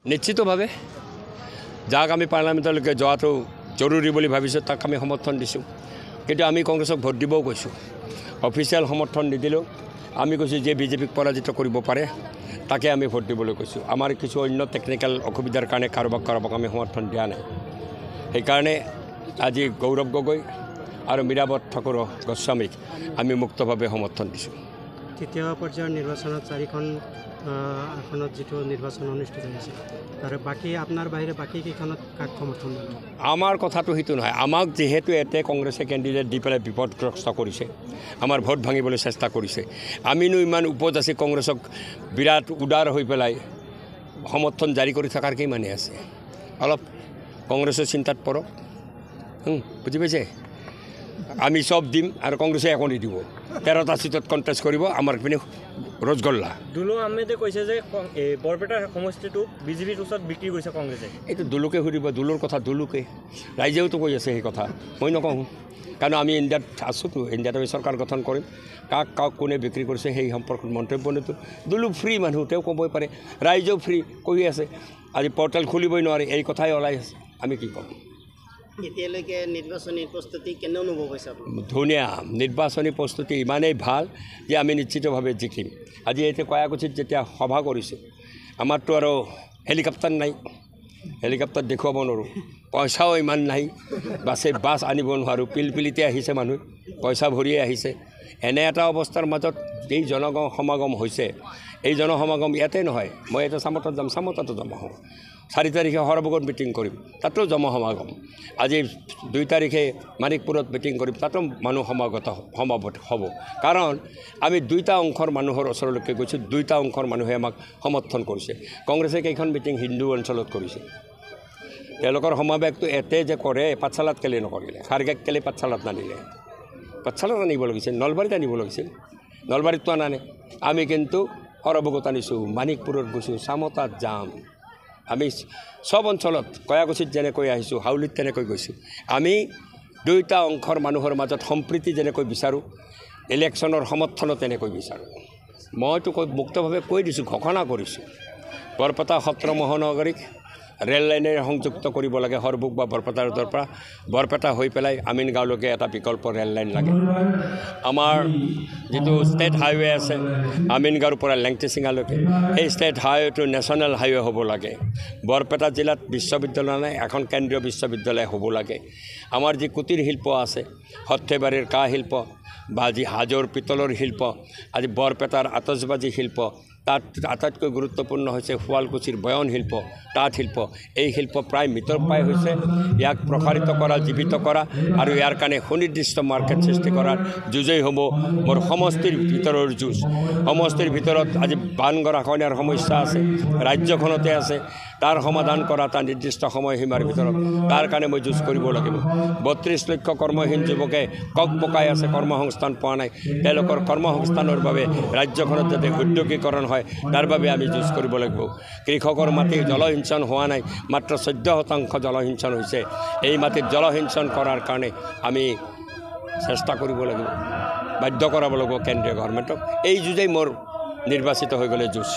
নিশ্চিতভাৱে যাক আমি পাৰ্লামেণ্টলৈকে যোৱাটো জৰুৰী বুলি ভাবিছোঁ তাক আমি সমৰ্থন দিছোঁ। কিন্তু আমি কংগ্ৰেছক ভোট দিবও কৈছোঁ। অফিচিয়েল সমৰ্থন নিদিলেও আমি কৈছোঁ যে বিজেপিক পৰাজিত কৰিব পাৰে তাকে আমি ভোট দিবলৈ কৈছোঁ। আমাৰ কিছু অন্য টেকনিকেল অসুবিধাৰ কাৰণে কাৰোবাক আমি সমৰ্থন দিয়া নাই। সেইকাৰণে আজি গৌৰৱ গগৈ আৰু মীৰাৱত ঠাকুৰ গোস্বামীক আমি মুক্তভাৱে সমৰ্থন দিছোঁ। তৃতীয় পৰ্যায়ৰ নিৰ্বাচনত 4খন আসনত যিটো নিৰ্বাচন অনুষ্ঠিত হৈছে আৰু বাকী আপোনাৰ বাহিৰে বাকী কেইখনত কাক সমৰ্থন দিব? আমাৰ কথাটো সেইটো নহয়। আমাক যিহেতু এতে কংগ্ৰেছে কেণ্ডিডেট দি পেলাই বিপদগ্ৰস্ত কৰিছে, আমাৰ ভোট ভাঙিবলৈ চেষ্টা কৰিছে, আমিনো ইমান উপজাচি কংগ্ৰেছক বিৰাট উদাৰ হৈ পেলাই সমৰ্থন জাৰি কৰি থকাৰ কি মানে আছে? অলপ কংগ্ৰেছৰ চিন্তাত পৰক, বুজি পাইছে? আমি চব দিম আৰু কংগ্ৰেছে একো নিদিব। 13টা চিটত কণ্টেষ্ট কৰিব, আমাৰ পিনে ৰসগোল্লা। দুলু আহমেদে কৈছে যে বৰপেটা সমষ্টিটো বিজেপিৰ ওচৰত বিক্ৰী কৰিছে কংগ্ৰেছে। এইটো দুলুকে সুধিব, দুলুৰ কথা দুলুকে, ৰাইজেওতো কৈ আছে সেই কথা, মই নকওঁ। কাৰণ আমি ইণ্ডিয়াত আছোঁতো, ইণ্ডিয়াত আমি চৰকাৰ গঠন কৰিম। কাক কোনে বিক্ৰী কৰিছে সেই সম্পৰ্কত মন্তব্য নিদিওঁ। দুলু ফ্ৰী মানুহ, তেওঁ ক'বই পাৰে, ৰাইজেও ফ্ৰী কৈ আছে। আজি পৰ্টেল খুলিবই নোৱাৰে, এই কথাই ওলাই আছে, আমি কি ক'ম? এতিয়ালৈকে নিৰ্বাচনী প্ৰস্তুতি কেনে অনুভৱ হৈছে? ধুনীয়া নিৰ্বাচনী প্ৰস্তুতি ইমানেই ভাল যে আমি নিশ্চিতভাৱে জিকিম। আজি এতিয়া কয়াকুছিত যেতিয়া সভা কৰিছোঁ, আমাৰতো আৰু হেলিকপ্টাৰ নাই, হেলিকপ্টাৰ দেখুৱাব নোৱাৰোঁ, পইচাও ইমান নাই, বাছ আনিব নোৱাৰোঁ, পিলপিলিতে আহিছে মানুহ, পইচা ভৰিয়ে আহিছে। এনে এটা অৱস্থাৰ মাজত এই সমাগম হৈছে। এই জনসমাগম ইয়াতে নহয়, মই এটা চামতত যাম, চামততো জমা হওঁ। 4 তাৰিখে সৰভোগত মিটিং কৰিম, তাতো জনসমাগম। আজি 2 তাৰিখে মানিকপুৰত মিটিং কৰিম, তাতো মানুহ সমাগত হ'ব। কাৰণ আমি 2টা অংশৰ মানুহৰ ওচৰলৈকে গৈছোঁ, 2টা অংশৰ মানুহে আমাক সমৰ্থন কৰিছে। কংগ্ৰেছে কেইখন মিটিং হিন্দু অঞ্চলত কৰিছে, তেওঁলোকৰ সমাৱেশটো এতে যে কৰে, পাঠশালাত কেলে নকৰিলে? খাৰগেক কেলে পাঠশালাত নানিলে? পাঠশালাত আনিব লাগিছিল, নলবাৰীত আনিব লাগিছিল, নলবাৰীততো আনানে। আমি কিন্তু সৰভোগত আনিছোঁ, মানিকপুৰত গৈছোঁ, চামতাত যাম। আমি চব অঞ্চলত কয়াকুছিত যেনেকৈ আহিছোঁ, হাউলিত তেনেকৈ গৈছোঁ। আমি 2টা অংশৰ মানুহৰ মাজত সম্প্ৰীতি যেনেকৈ বিচাৰোঁ, ইলেকশ্যনৰ সমৰ্থনো তেনেকৈ বিচাৰোঁ। মইতো মুক্তভাৱে কৈ দিছোঁ, ঘোষণা কৰিছোঁ, বৰপেটা সত্ৰ মহানগৰীক ৰেল লাইনেৰে সংযুক্ত কৰিব লাগে। সৰভোগ বা বৰপেটা ৰোডৰ পৰা বৰপেটা হৈ পেলাই আমিনগাঁৱলৈকে এটা বিকল্প ৰেল লাইন লাগে। আমাৰ যিটো ষ্টেট হাইৱে আছে আমিনগাঁৱৰ পৰা লেংটিচিঙালৈকে, সেই ষ্টেট হাইৱেটো নেশ্যনেল হাইৱে হ'ব লাগে। বৰপেটা জিলাত বিশ্ববিদ্যালয় নাই, এখন কেন্দ্ৰীয় বিশ্ববিদ্যালয় হ'ব লাগে। আমাৰ যি কুটিৰ শিল্প আছে, সৰ্থেবাৰীৰ কাঁহ শিল্প বা যি হাজোৰ পিতলৰ শিল্প, আজি বৰপেটাৰ আতচবাজী শিল্প, তাত আটাইতকৈ গুৰুত্বপূৰ্ণ হৈছে শুৱালকুছিৰ বয়ন শিল্প, তাঁত শিল্প। এই শিল্প প্ৰায় মৃতপ্ৰায় হৈছে। ইয়াক প্ৰসাৰিত কৰা, জীৱিত কৰা আৰু ইয়াৰ কাৰণে সুনিৰ্দিষ্ট মাৰ্কেট সৃষ্টি কৰাৰ যুঁজেই হ'ব মোৰ সমষ্টিৰ ভিতৰৰ যুঁজ। সমষ্টিৰ ভিতৰত আজি বানগৰাখহনীয়াৰ সমস্যা আছে, ৰাজ্যখনতে আছে। তাৰ সমাধান কৰা এটা নিৰ্দিষ্ট সময়সীমাৰ ভিতৰত, তাৰ কাৰণে মই যুঁজ কৰিব লাগিব। 32 লক্ষ কৰ্মহীন যুৱকে পকাই আছে, কৰ্মসংস্থান পোৱা নাই। তেওঁলোকৰ কৰ্মসংস্থানৰ বাবে ৰাজ্যখনত যাতে উদ্যোগীকৰণ হয়, তাৰ বাবে আমি যুঁজ কৰিব লাগিব। কৃষকৰ মাটি জলসিঞ্চন হোৱা নাই, মাত্ৰ 14% জলসিঞ্চন হৈছে। এই মাটিত জলসিঞ্চন কৰাৰ কাৰণে আমি চেষ্টা কৰিব লাগিব, বাধ্য কৰাব লাগিব কেন্দ্ৰীয় গভৰ্ণমেণ্টক। এই যুঁজেই মোৰ নিৰ্বাচিত হৈ গ'লে যুঁজ।